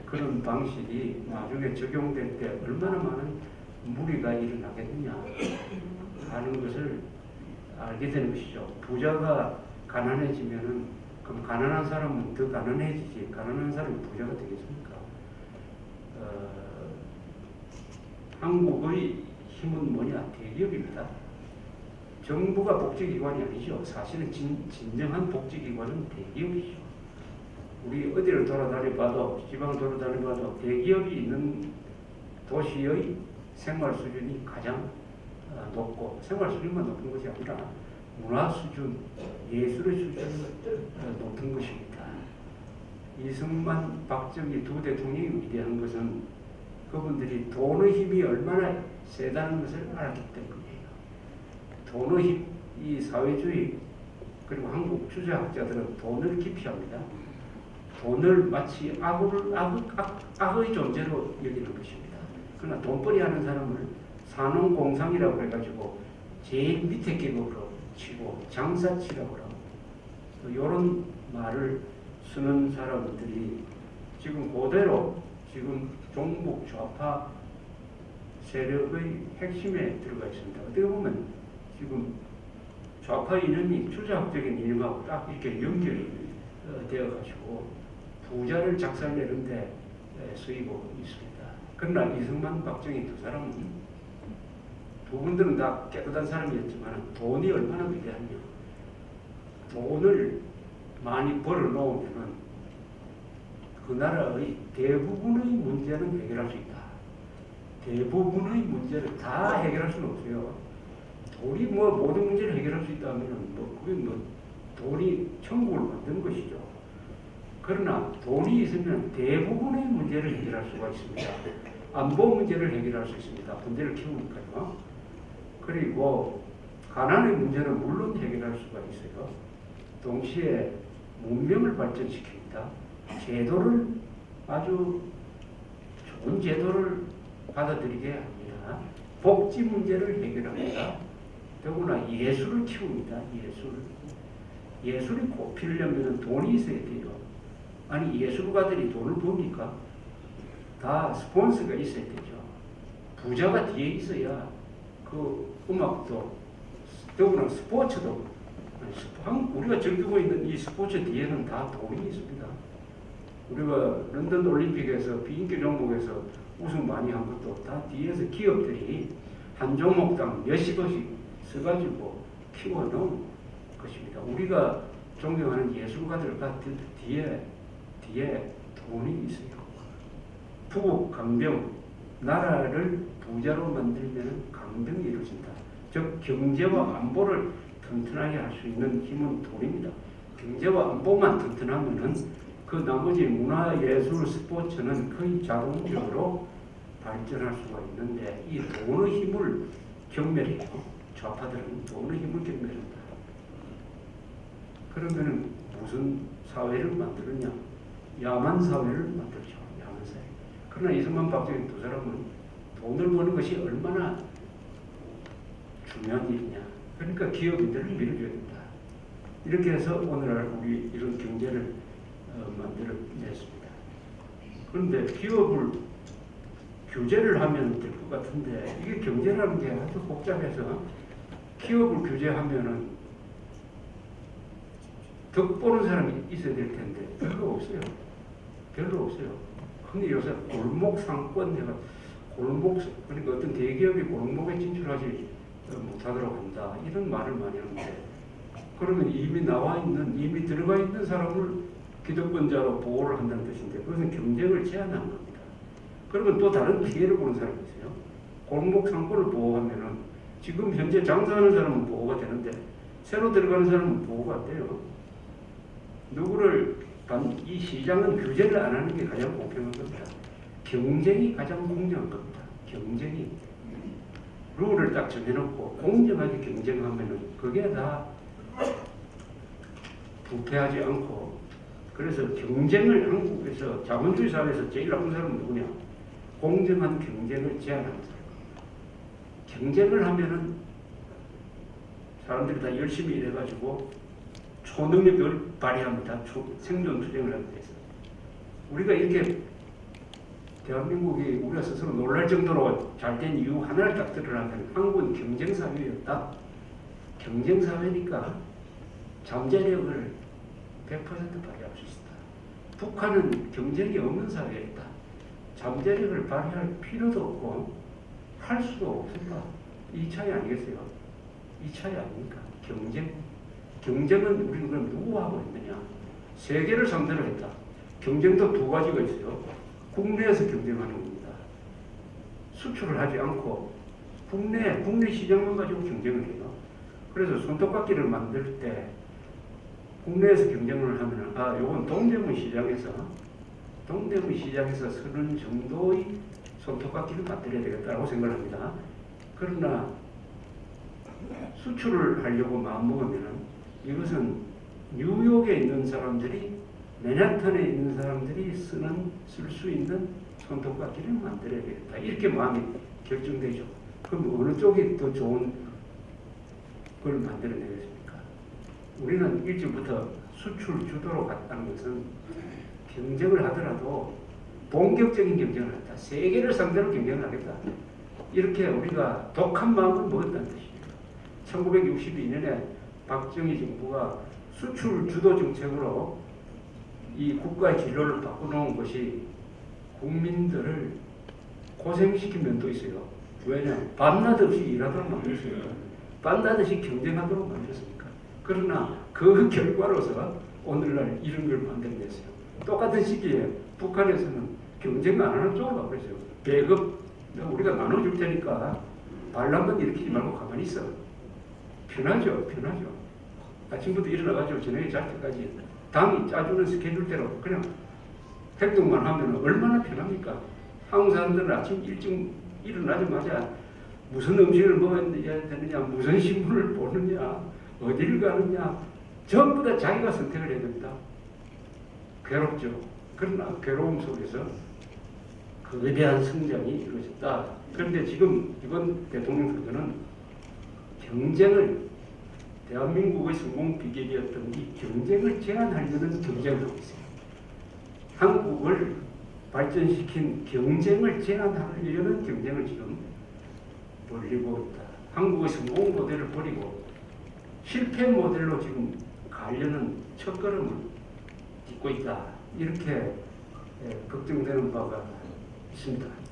그런 방식이 나중에 적용될 때 얼마나 많은 무리가 일어나겠느냐 하는 것을 알게 되는 것이죠. 부자가 가난해지면은 그럼 가난한 사람은 더 가난해지지 가난한 사람이 부자가 되겠습니까? 한국의 힘은 뭐냐? 대기업입니다. 정부가 복지기관이 아니죠. 사실은 진정한 복지기관은 대기업이죠. 우리 어디를 돌아다녀봐도 지방 돌아다녀봐도 대기업이 있는 도시의 생활 수준이 가장 높고 생활 수준만 높은 것이 아니라 문화 수준, 예술의 수준이 높은 것입니다. 이승만, 박정희 두 대통령이 위대한 것은 그분들이 돈의 힘이 얼마나 세다는 것을 알았기 때문이에요. 돈의 힘, 이 사회주의 그리고 한국 주제학자들은 돈을 기피합니다. 돈을 마치 악의 존재로 여기는 것입니다. 그러나 돈벌이 하는 사람을 산업공상이라고 해가지고 제일 밑에 계급으로 치고 장사치라고 하고 이런 말을 쓰는 사람들이 지금 그대로 지금 종북 좌파 세력의 핵심에 들어가 있습니다. 어떻게 보면 지금 좌파 이념이 추자학적인 이념하고 딱 이렇게 연결이 되어가지고 부자를 작살내는데 쓰이고 있습니다. 그러나 이승만, 박정희 두 사람은 두 분들은 다 깨끗한 사람이었지만 돈이 얼마나 위대하냐. 돈을 많이 벌어놓으면 그 나라의 대부분의 문제는 해결할 수 있다. 대부분의 문제를 다 해결할 수는 없어요. 돈이 뭐 모든 문제를 해결할 수 있다면 그게 돈이 천국을 만드는 것이죠. 그러나 돈이 있으면 대부분의 문제를 해결할 수가 있습니다. 안보 문제를 해결할 수 있습니다. 군대를 키우니까요. 그리고 가난의 문제는 물론 해결할 수가 있어요. 동시에 문명을 발전시킵니다. 제도를 아주 좋은 제도를 받아들이게 합니다. 복지 문제를 해결합니다. 더구나 예술을 키웁니다. 예술이 꼽히려면 돈이 있어야 돼요. 아니 예술가들이 돈을 버니까 다 스폰서가 있어야 되죠. 부자가 뒤에 있어야 그 음악도 더구나 스포츠도 우리가 즐기고 있는 이 스포츠 뒤에는 다 돈이 있습니다. 우리가 런던 올림픽에서 비인기 종목에서 우승 많이 한 것도 다 뒤에서 기업들이 한 종목당 몇십 원씩 써가지고 키워놓은 것입니다. 우리가 존경하는 예술가들 같은 뒤에 돈이 있어요. 부국 강병, 나라를 부자로 만들면 강병이 이루어진다. 즉 경제와 안보를 튼튼하게 할 수 있는 힘은 돈입니다. 경제와 안보만 튼튼하면은 그 나머지 문화, 예술, 스포츠는 거의 자동적으로 발전할 수가 있는데 이 돈의 힘을 경멸해요. 좌파들은 돈의 힘을 경멸한다. 그러면은 무슨 사회를 만들었냐? 야만 사회를 만들죠. 야만 사회. 그러나 이승만, 박정희 두 사람은 돈을 버는 것이 얼마나 중요한 일이냐. 그러니까 기업인들을 밀어줘야 된다. 이렇게 해서 오늘날 우리 이런 경제를 만들어냈습니다. 그런데 기업을 규제를 하면 될 것 같은데 이게 경제라는 게 아주 복잡해서 기업을 규제하면은 덕 보는 사람이 있어야 될 텐데 별로 없어요. 근데 요새 골목 상권 내가 그러니까 어떤 대기업이 골목에 진출하지 못하도록 한다 이런 말을 많이 하는데 그러면 이미 들어가 있는 사람을 기득권자로 보호를 한다는 뜻인데 그것은 경쟁을 제한하는 겁니다. 그러면 또 다른 피해를 보는 사람이 있어요. 골목 상권을 보호하면은 지금 현재 장사하는 사람은 보호가 되는데 새로 들어가는 사람은 보호가 안 돼요. 이 시장은 규제를 안 하는 게 가장 공평한 겁니다. 경쟁이 가장 공정한 겁니다. 경쟁이 룰을 딱 정해놓고 공정하게 경쟁하면은 그게 다 부패하지 않고 그래서 경쟁을 한국에서 자본주의 사회에서 제일 나쁜 사람은 누구냐? 공정한 경쟁을 제한하는 사람. 경쟁을 하면은 사람들이 다 열심히 일해가지고 초능력을 발휘합니다. 생존 투쟁을 하기 위해서. 우리가 이렇게 대한민국이 우리가 스스로 놀랄 정도로 잘 된 이유 하나를 딱 드러나면 한국은 경쟁사회였다. 경쟁사회니까 잠재력을 100% 발휘할 수 있었다. 북한은 경쟁이 없는 사회였다. 잠재력을 발휘할 필요도 없고 할 수도 없었다. 이 차이 아니겠어요? 이 차이 아닙니까? 경쟁은 우리는 그럼 누구하고 했느냐? 세계를 상대로 했다. 경쟁도 두 가지가 있어요. 국내에서 경쟁하는 겁니다. 수출을 하지 않고 국내 시장만 가지고 경쟁을 해요. 그래서 손톱깎이를 만들 때 국내에서 경쟁을 하면 요건 동대문 시장에서 쓰는 정도의 손톱깎이를 만들어야 되겠다고 생각을 합니다. 그러나 수출을 하려고 마음먹으면 이것은 뉴욕에 있는 사람들이 맨하탄에 있는 사람들이 쓸 수 있는 손톱깎이를 만들어야 되겠다. 이렇게 마음이 결정되죠. 그럼 어느 쪽이 더 좋은 걸 만들어내겠습니까? 우리는 일찍부터 수출 주도로 갔다는 것은 경쟁을 하더라도 본격적인 경쟁을 한다. 세계를 상대로 경쟁을 하겠다. 이렇게 우리가 독한 마음을 먹었다는 뜻이에요. 1962년에 박정희 정부가 수출 주도 정책으로 이 국가의 진로를 바꿔놓은 것이 국민들을 고생시킨 면도 있어요. 왜냐? 밤낮 없이 일하도록 만들었으니까. 밤낮 없이 경쟁하도록 만들었으니까. 그러나 그 결과로서 오늘날 이런 걸 만들어냈어요. 똑같은 시기에 북한에서는 경쟁 안 하는 쪽으로 가버렸어요. 배급 우리가 나눠줄 테니까 반란만 일으키지 말고 가만히 있어. 편하죠. 아침부터 일어나가지고 저녁에 잘 때까지 당이 짜주는 스케줄대로 그냥 행동만 하면 얼마나 편합니까? 한국 사람들은 아침 일찍 일어나자마자 무슨 음식을 먹어야 되느냐, 무슨 신문을 보느냐, 어디를 가느냐, 전부 다 자기가 선택을 해야 됩니다. 괴롭죠. 그러나 괴로움 속에서 거대한 성장이 이루어졌다. 그런데 지금 이번 대통령 선거는 경쟁을 대한민국의 성공 비결이었던 이 경쟁을 제한하려는 경쟁을 하고 있어요. 한국을 발전시킨 경쟁을 제한하려는 경쟁을 지금 벌이고 있다. 한국의 성공 모델을 버리고 실패 모델로 지금 가려는 첫걸음을 딛고 있다. 이렇게 걱정되는 바가 있습니다.